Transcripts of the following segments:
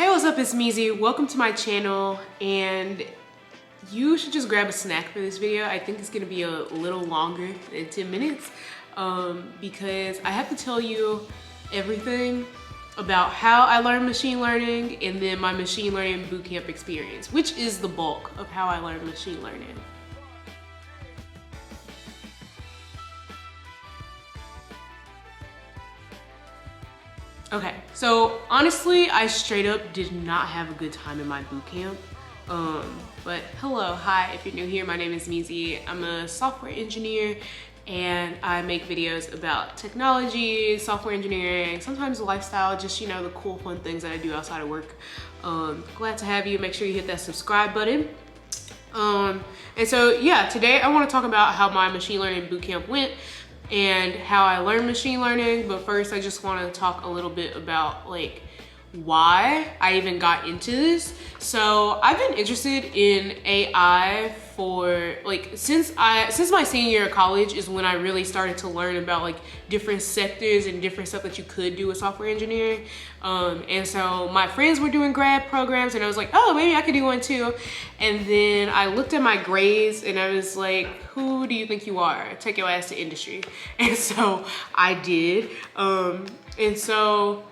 Hey, what's up? It's Meezy. Welcome to my channel, and you should just grab a snack for this video. I think it's gonna be a little longer than 10 minutes because I have to tell you everything about how I learned machine learning and then my machine learning bootcamp experience, which is the bulk of how I learned machine learning. Okay, so honestly, I straight up did not have a good time in my bootcamp. But hello, hi, if you're new here, my name is Meezy. I'm a software engineer and I make videos about technology, software engineering, sometimes lifestyle, just, you know, the cool, fun things that I do outside of work. Glad to have you. Make sure you hit that subscribe button. And so, yeah, today I want to talk about how my machine learning bootcamp went and how I learned machine learning. But first, I just want to talk a little bit about like why I even got into this. So I've been interested in AI for like since my senior year of college is when I really started to learn about like different sectors and different stuff that you could do with software engineering. And so my friends were doing grad programs and I was like, oh, maybe I could do one too. And then I looked at my grades and I was like, who do you think you are? Take your ass to industry. And so I did. And so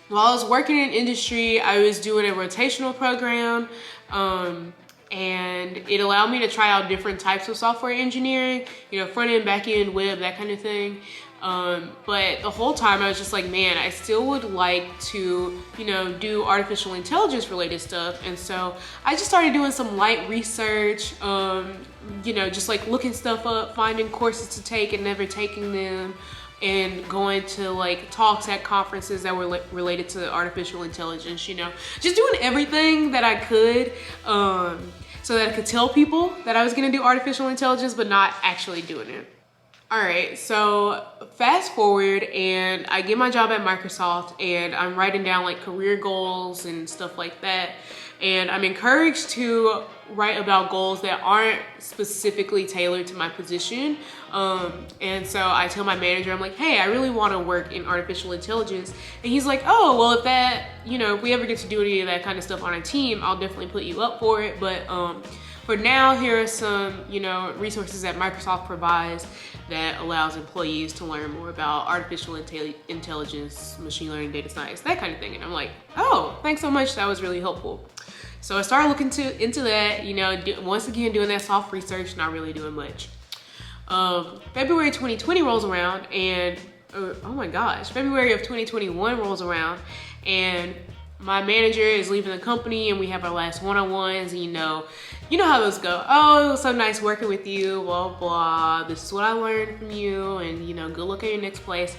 while I was working in industry, I was doing a rotational program, and it allowed me to try out different types of software engineering, you know, front end, back end, web, that kind of thing. But the whole time I was just like, man, I still would like to, you know, do artificial intelligence related stuff. And so I just started doing some light research, you know, just like looking stuff up, finding courses to take and never taking them, and going to like talks at conferences that were related to artificial intelligence, you know, just doing everything that I could so that I could tell people that I was gonna do artificial intelligence, but not actually doing it. All right, so fast forward and I get my job at Microsoft and I'm writing down like career goals and stuff like that. And I'm encouraged to write about goals that aren't specifically tailored to my position. And so I tell my manager, I'm like, hey, I really want to work in artificial intelligence. And he's like, oh, well, if that, you know, if we ever get to do any of that kind of stuff on a team, I'll definitely put you up for it. But for now, here are some, you know, resources that Microsoft provides that allows employees to learn more about artificial intelligence, machine learning, data science, that kind of thing. And I'm like, oh, thanks so much. That was really helpful. So I started looking into that, you know, once again, doing that soft research, not really doing much. February 2020 rolls around and, oh my gosh, February of 2021 rolls around and my manager is leaving the company and we have our last one-on-ones and you know how those go. Oh, it was so nice working with you, blah, blah. This is what I learned from you and, you know, good luck at your next place.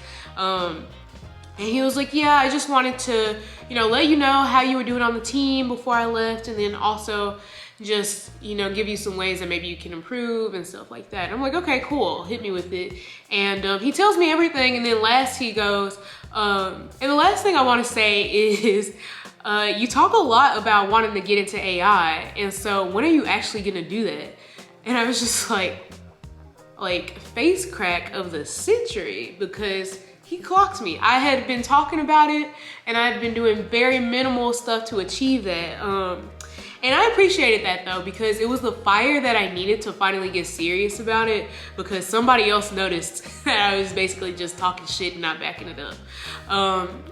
And he was like, yeah, I just wanted to, you know, let you know how you were doing on the team before I left and then also just, you know, give you some ways that maybe you can improve and stuff like that. And I'm like, okay, cool, hit me with it. And he tells me everything and then last he goes, and the last thing I want to say is, you talk a lot about wanting to get into AI, and so when are you actually gonna do that? And I was just like face crack of the century because he clocked me. I had been talking about it and I had been doing very minimal stuff to achieve that. And I appreciated that though, because it was the fire that I needed to finally get serious about it because somebody else noticed that I was basically just talking shit and not backing it up.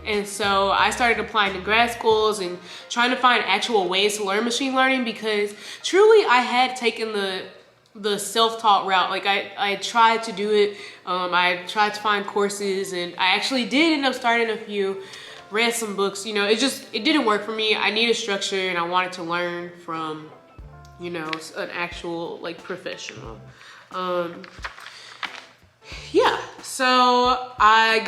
And so I started applying to grad schools and trying to find actual ways to learn machine learning because truly I had taken the self-taught route. Like I tried to do it. I tried to find courses and I actually did end up starting a few, read some books, you know, it didn't work for me. I needed structure and I wanted to learn from, you know, an actual like professional. Yeah, so I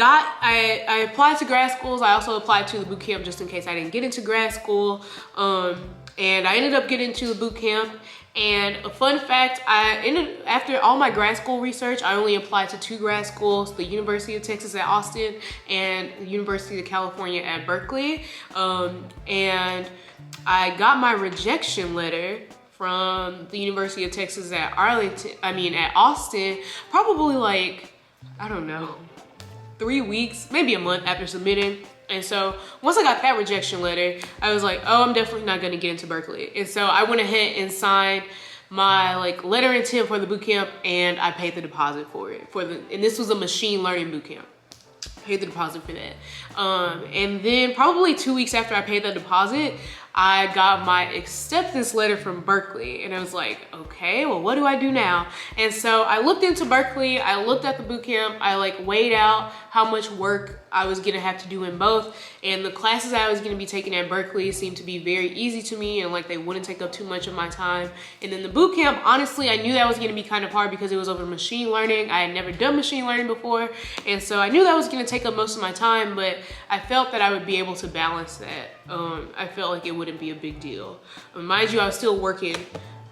applied to grad schools. I also applied to the boot camp just in case I didn't get into grad school. And I ended up getting to the boot camp. And a fun fact, after all my grad school research, I only applied to 2 grad schools, the University of Texas at Austin and the University of California at Berkeley. And I got my rejection letter from the University of Texas at Austin, probably like, I don't know, 3 weeks, maybe a month after submitting. And so once I got that rejection letter, I was like, oh, I'm definitely not gonna get into Berkeley. And so I went ahead and signed my like letter of intent for the boot camp, and I paid the deposit for it. And this was a machine learning boot camp. Paid the deposit for that. And then probably 2 weeks after I paid that deposit, I got my acceptance letter from Berkeley, and I was like, okay, well, what do I do now? And so I looked into Berkeley, I looked at the boot camp, I like weighed out how much work I was gonna have to do in both, and the classes I was gonna be taking at Berkeley seemed to be very easy to me, and like they wouldn't take up too much of my time. And then the boot camp, honestly, I knew that was gonna be kind of hard because it was over machine learning. I had never done machine learning before, and so I knew that was gonna take up most of my time, but I felt that I would be able to balance that. I felt like it wouldn't be a big deal. Mind you, I was still working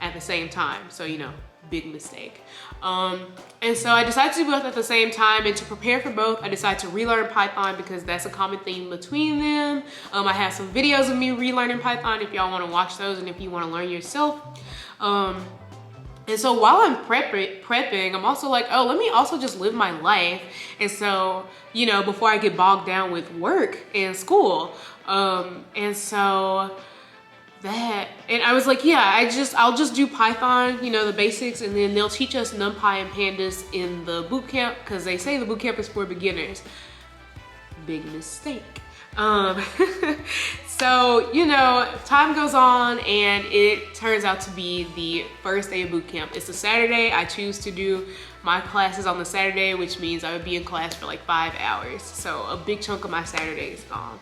at the same time, so you know, big mistake. And so I decided to do both at the same time, and to prepare for both, I decided to relearn Python because that's a common theme between them. I have some videos of me relearning Python if y'all want to watch those and if you want to learn yourself. And so while I'm prepping, I'm also like, oh, let me also just live my life. And so, you know, before I get bogged down with work and school. And so that, and I was like, yeah, I'll just do Python, you know, the basics, and then they'll teach us NumPy and Pandas in the boot camp because they say the boot camp is for beginners. Big mistake. So, you know, time goes on and it turns out to be the first day of boot camp. It's a Saturday. I choose to do my classes on the Saturday, which means I would be in class for like 5 hours. So a big chunk of my Saturday is gone.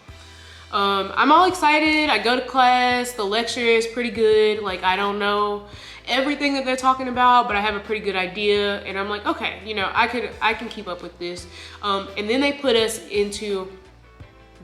I'm all excited. I go to class. The lecture is pretty good. Like, I don't know everything that they're talking about, but I have a pretty good idea. And I'm like, okay, you know, I can keep up with this. And then they put us into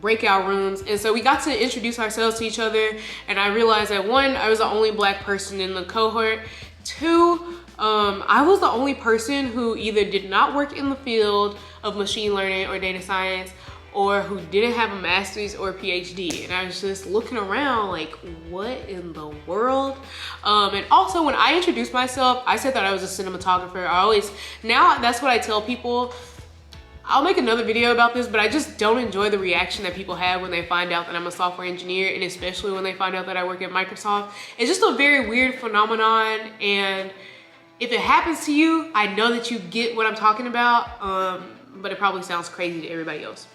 breakout rooms, and so we got to introduce ourselves to each other, and I realized that one, I was the only black person in the cohort. Two, I was the only person who either did not work in the field of machine learning or data science, or who didn't have a master's or a PhD. And I was just looking around like, what in the world? And also when I introduced myself, I said that I was a cinematographer. Now that's what I tell people. I'll make another video about this, but I just don't enjoy the reaction that people have when they find out that I'm a software engineer, and especially when they find out that I work at Microsoft. It's just a very weird phenomenon, and if it happens to you, I know that you get what I'm talking about, but it probably sounds crazy to everybody else.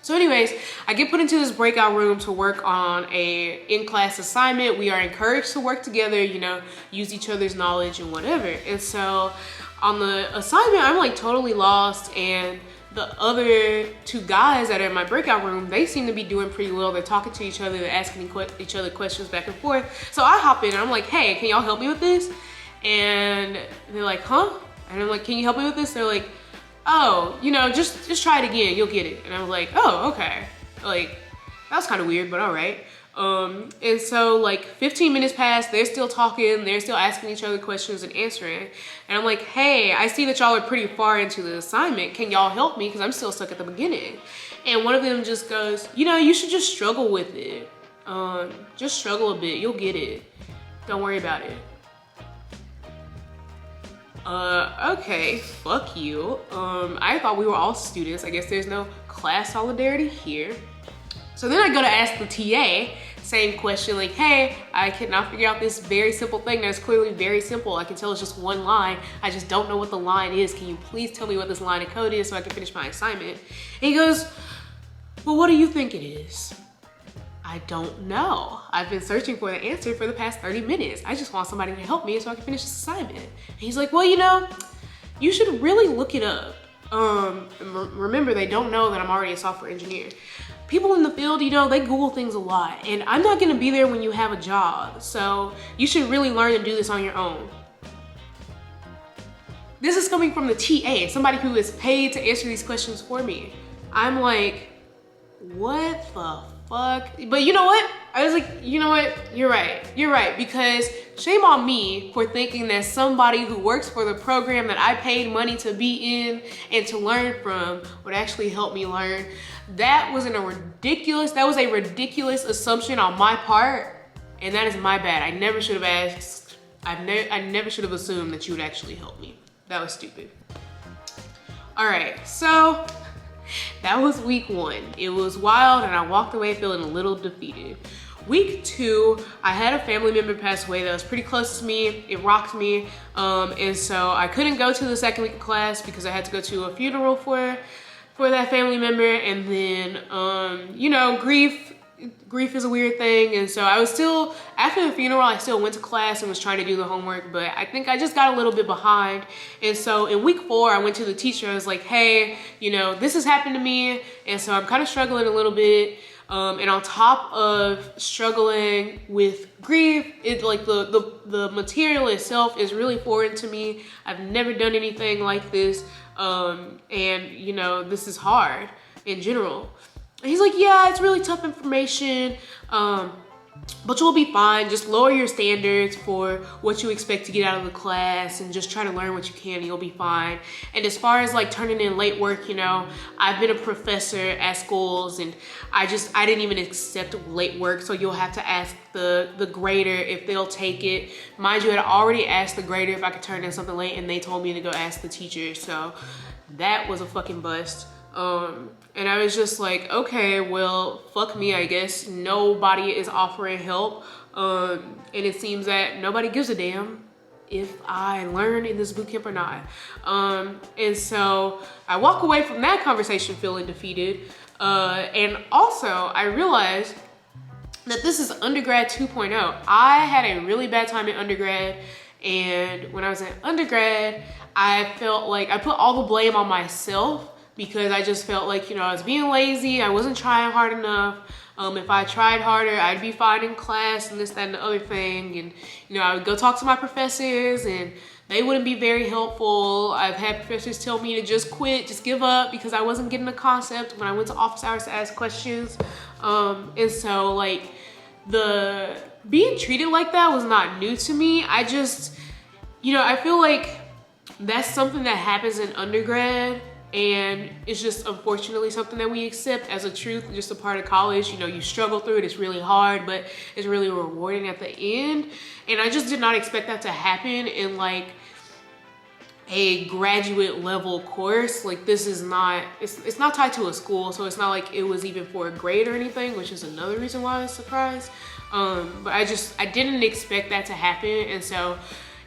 So anyways, I get put into this breakout room to work on a in-class assignment. We are encouraged to work together, you know, use each other's knowledge and whatever. And so on the assignment, I'm like totally lost, and the other two guys that are in my breakout room, they seem to be doing pretty well. They're talking to each other, they're asking each other questions back and forth. So I hop in and I'm like, hey, can y'all help me with this? And they're like, huh? And I'm like, can you help me with this? They're like, oh, you know, just try it again, you'll get it. And I was like, oh, okay. Like, that was kind of weird, but all right. And so like 15 minutes passed, they're still talking, they're still asking each other questions and answering. And I'm like, hey, I see that y'all are pretty far into the assignment. Can y'all help me? Because I'm still stuck at the beginning. And one of them just goes, you know, you should just struggle with it. Just struggle a bit, you'll get it. Don't worry about it. Okay, fuck you. I thought we were all students. I guess there's no class solidarity here. So then I go to ask the TA, same question, like, hey, I cannot figure out this very simple thing that's clearly very simple. I can tell it's just one line. I just don't know what the line is. Can you please tell me what this line of code is so I can finish my assignment? And he goes, well, what do you think it is? I don't know. I've been searching for the answer for the past 30 minutes. I just want somebody to help me so I can finish this assignment. And he's like, well, you know, you should really look it up. Remember, they don't know that I'm already a software engineer. People in the field, you know, they Google things a lot, and I'm not gonna be there when you have a job. So you should really learn to do this on your own. This is coming from the TA, somebody who is paid to answer these questions for me. I'm like, what the fuck? But you know what? I was like, you know what? You're right, because shame on me for thinking that somebody who works for the program that I paid money to be in and to learn from would actually help me learn. That was a ridiculous assumption on my part, and that is my bad. I never should have asked. I never should have assumed that you would actually help me. That was stupid. All right, so That was week 1. It was wild and I walked away feeling a little defeated. Week 2, I had a family member pass away that was pretty close to me. It rocked me. And so I couldn't go to the second week of class because I had to go to a funeral for that family member. And then, you know, grief is a weird thing. And so I was still, after the funeral, I still went to class and was trying to do the homework, but I think I just got a little bit behind. And so in week 4, I went to the teacher. I was like, hey, you know, this has happened to me. And so I'm kind of struggling a little bit. And on top of struggling with grief, it's like the material itself is really foreign to me. I've never done anything like this. And you know, this is hard in general. And he's like, yeah, it's really tough information, but you'll be fine. Just lower your standards for what you expect to get out of the class and just try to learn what you can and you'll be fine. And as far as like turning in late work, you know, I've been a professor at schools and I didn't even accept late work. So you'll have to ask the grader if they'll take it. Mind you, I had already asked the grader if I could turn in something late and they told me to go ask the teacher. So that was a fucking bust. And I was just like, okay, well, fuck me, I guess. Nobody is offering help. And it seems that nobody gives a damn if I learn in this bootcamp or not. And so I walk away from that conversation feeling defeated. And also I realized that this is undergrad 2.0. I had a really bad time in undergrad. And when I was in undergrad, I felt like I put all the blame on myself, because I just felt like, you know, I was being lazy. I wasn't trying hard enough. If I tried harder, I'd be fine in class and this, that, and the other thing. And, you know, I would go talk to my professors and they wouldn't be very helpful. I've had professors tell me to just quit, just give up because I wasn't getting the concept when I went to office hours to ask questions. And so like the being treated like that was not new to me. I just, you know, I feel like that's something that happens in undergrad. And it's just unfortunately something that we accept as a truth, just a part of college. You know, you struggle through it, it's really hard, but it's really rewarding at the end. And I just did not expect that to happen in like a graduate level course. Like this is not, it's not tied to a school, so it's not like it was even for a grade or anything, which is another reason why I was surprised. But I didn't expect that to happen. And so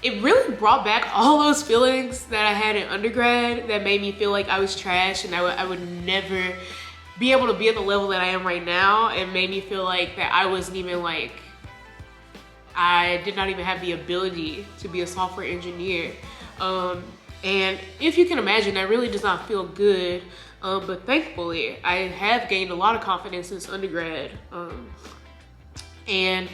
it really brought back all those feelings that I had in undergrad that made me feel like I was trash and I would never be able to be at the level that I am right now. It made me feel like that I wasn't even like, I did not even have the ability to be a software engineer. And if you can imagine, that really does not feel good. But thankfully, I have gained a lot of confidence since undergrad. And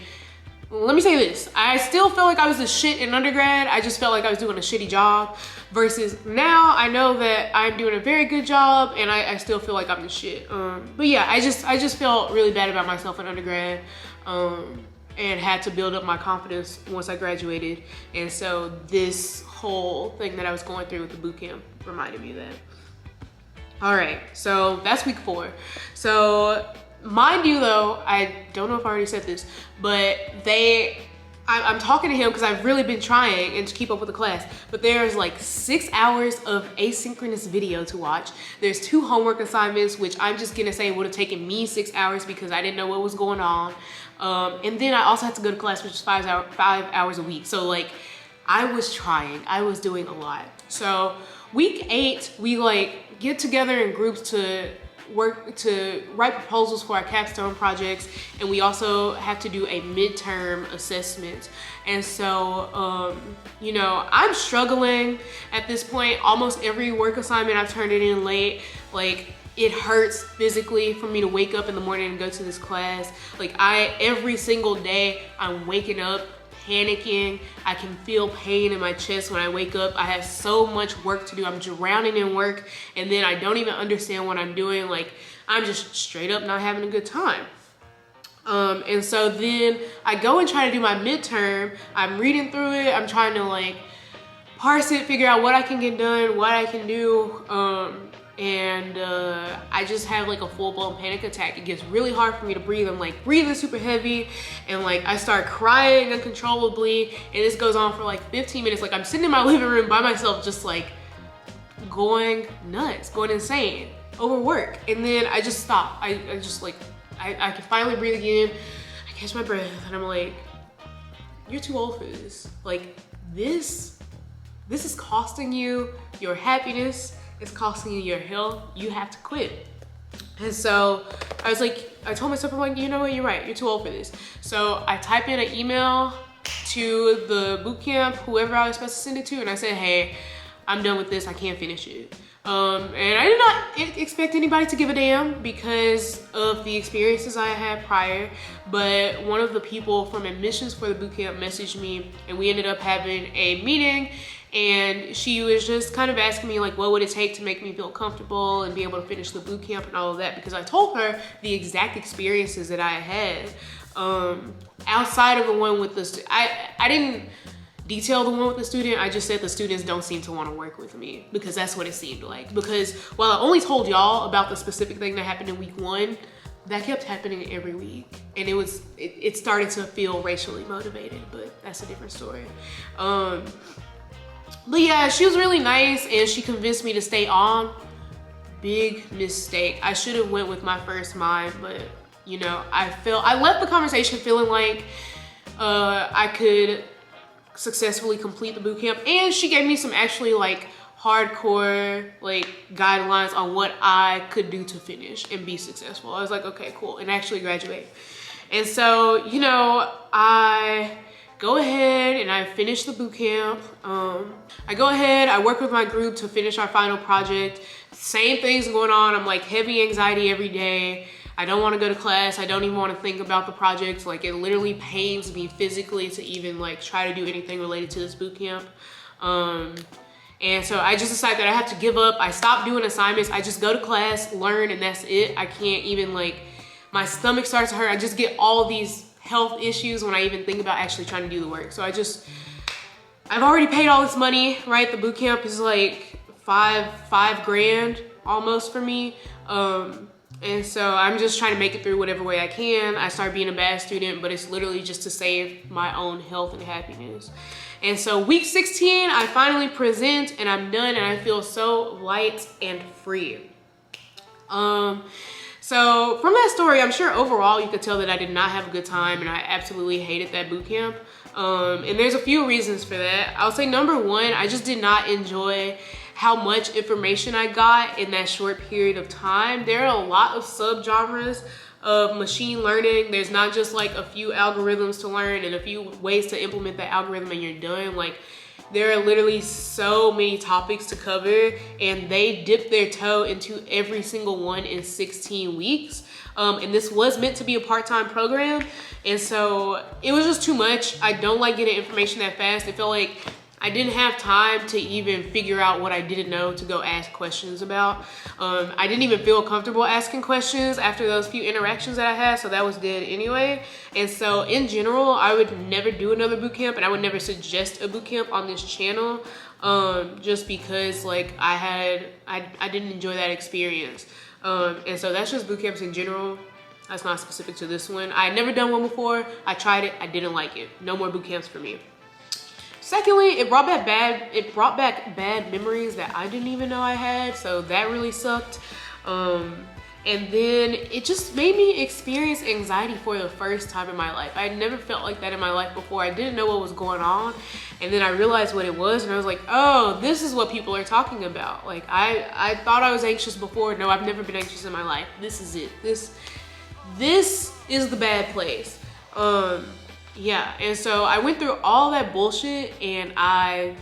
let me say this, I still felt like I was the shit in undergrad. I just felt like I was doing a shitty job, versus now I know that I'm doing a very good job and I still feel like I'm the shit. But yeah, I just felt really bad about myself in undergrad, and had to build up my confidence once I graduated. And so this whole thing that I was going through with the bootcamp reminded me of that. All right, so that's week 4. So mind you though, I don't know if I already said this, but I'm talking to him because I've really been trying and to keep up with the class, but there's like 6 hours of asynchronous video to watch. There's 2 homework assignments, which I'm just gonna say would have taken me 6 hours because I didn't know what was going on. And then I also had to go to class, which is 5 hours a week. So like I was trying, I was doing a lot. So week 8, we like get together in groups to work to write proposals for our capstone projects, and we also have to do a midterm assessment. And so you know, I'm struggling at this point. Almost every work assignment I've turned it in late. Like it hurts physically for me to wake up in the morning and go to this class. Like every single day I'm waking up panicking. I can feel pain in my chest when I wake up. I have so much work to do. I'm drowning in work, and then I don't even understand what I'm doing. Like I'm just straight up not having a good time. And so then I go and try to do my midterm. I'm reading through it. I'm trying to like parse it, figure out what I can get done, what I can do. And I just have like a full-blown panic attack. It gets really hard for me to breathe. I'm like breathing super heavy, and like I start crying uncontrollably, and this goes on for like 15 minutes. Like I'm sitting in my living room by myself, just like going nuts, going insane. over work. And then I just stopped. I just like, I could finally breathe again. I catch my breath and I'm like, you're too old for this. Like this is costing you your happiness. It's costing you your health. You have to quit. And so I was like, I told myself, I'm like, you know what, you're right, you're too old for this. So I type in an email to the boot camp, whoever I was supposed to send it to, and I said, hey, I'm done with this, I can't finish it. And I did not expect anybody to give a damn because of the experiences I had prior, but one of the people from admissions for the boot camp messaged me, and we ended up having a meeting, and she was just kind of asking me like, what would it take to make me feel comfortable and be able to finish the boot camp and all of that, because I told her the exact experiences that I had outside of the one with the I didn't detail the one with the student. I just said the students don't seem to want to work with me, because that's what it seemed like. Because while I only told y'all about the specific thing that happened in week 1, that kept happening every week, and it started to feel racially motivated, but that's a different story. But yeah, she was really nice and she convinced me to stay on. Big mistake. I should have went with my first mind, but you know, I left the conversation feeling like I could successfully complete the boot camp, and she gave me some actually like hardcore like guidelines on what I could do to finish and be successful. I was like, okay, cool, and actually graduate. And so, you know, I go ahead and I finish the boot camp. I go ahead, I work with my group to finish our final project. Same things going on. I'm like heavy anxiety every day. I don't want to go to class. I don't even want to think about the project. Like it literally pains me physically to even like try to do anything related to this boot camp. And so I just decided that I have to give up. I stopped doing assignments. I just go to class, learn, and that's it. I can't even like, my stomach starts to hurt. I just get all these health issues when I even think about actually trying to do the work. So I've already paid all this money, right? The boot camp is like five grand almost for me. And so I'm just trying to make it through whatever way I can. I start being a bad student, but it's literally just to save my own health and happiness. And so week 16, I finally present and I'm done, and I feel so light and free. So from that story, I'm sure overall you could tell that I did not have a good time and I absolutely hated that boot camp. And there's a few reasons for that. I'll say number one, I just did not enjoy how much information I got in that short period of time. There are a lot of subgenres of machine learning. There's not just like a few algorithms to learn and a few ways to implement that algorithm and you're done. Like there are literally so many topics to cover, and they dip their toe into every single one in 16 weeks. And this was meant to be a part-time program. And so it was just too much. I don't like getting information that fast. It felt like I didn't have time to even figure out what I didn't know to go ask questions about. I didn't even feel comfortable asking questions after those few interactions that I had, so that was good anyway. And so in general, I would never do another boot camp, and I would never suggest a boot camp on this channel, just because like I didn't enjoy that experience. And so that's just boot camps in general. That's not specific to this one. I had never done one before. I tried it, I didn't like it. No more boot camps for me. Secondly, it brought back bad memories that I didn't even know I had, so that really sucked. And then it just made me experience anxiety for the first time in my life. I had never felt like that in my life before. I didn't know what was going on, and then I realized what it was, and I was like, oh, this is what people are talking about. Like I thought I was anxious before. No, I've never been anxious in my life. This is it. This is the bad place. Yeah, and so I went through all that bullshit and I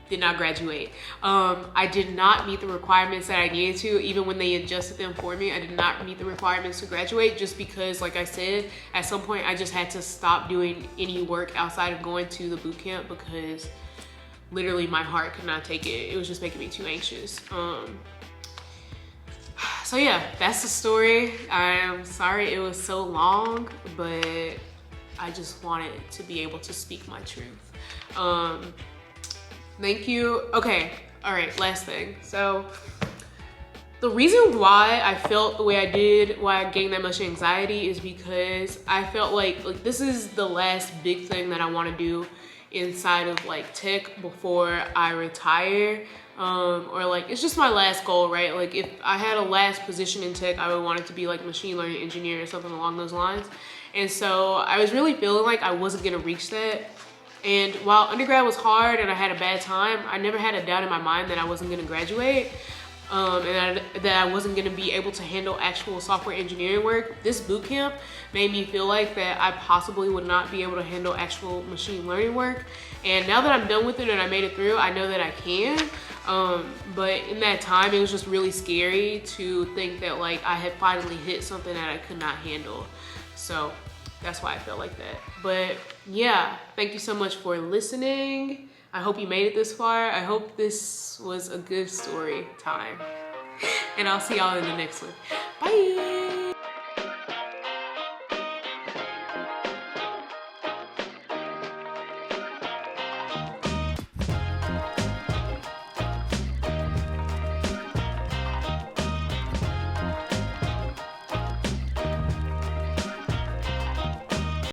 did not graduate. I did not meet the requirements that I needed to, even when they adjusted them for me. I did not meet the requirements to graduate, just because, like I said, at some point I just had to stop doing any work outside of going to the boot camp because literally my heart could not take it. It was just making me too anxious. So yeah, that's the story. I'm sorry it was so long, but I just wanted to be able to speak my truth. Thank you. Okay, all right, last thing. So the reason why I felt the way I did, why I gained that much anxiety, is because I felt like this is the last big thing that I want to do inside of like tech before I retire. or like, it's just my last goal, right? Like if I had a last position in tech, I would want it to be like machine learning engineer or something along those lines. And so I was really feeling like I wasn't gonna reach that. And while undergrad was hard and I had a bad time, I never had a doubt in my mind that I wasn't gonna graduate. That I wasn't gonna be able to handle actual software engineering work. This boot camp made me feel like that I possibly would not be able to handle actual machine learning work. And now that I'm done with it and I made it through, I know that I can. But in that time, it was just really scary to think that like I had finally hit something that I could not handle. So that's why I felt like that. But yeah, thank you so much for listening. I hope you made it this far. I hope this was a good story time. And I'll see y'all in the next one. Bye.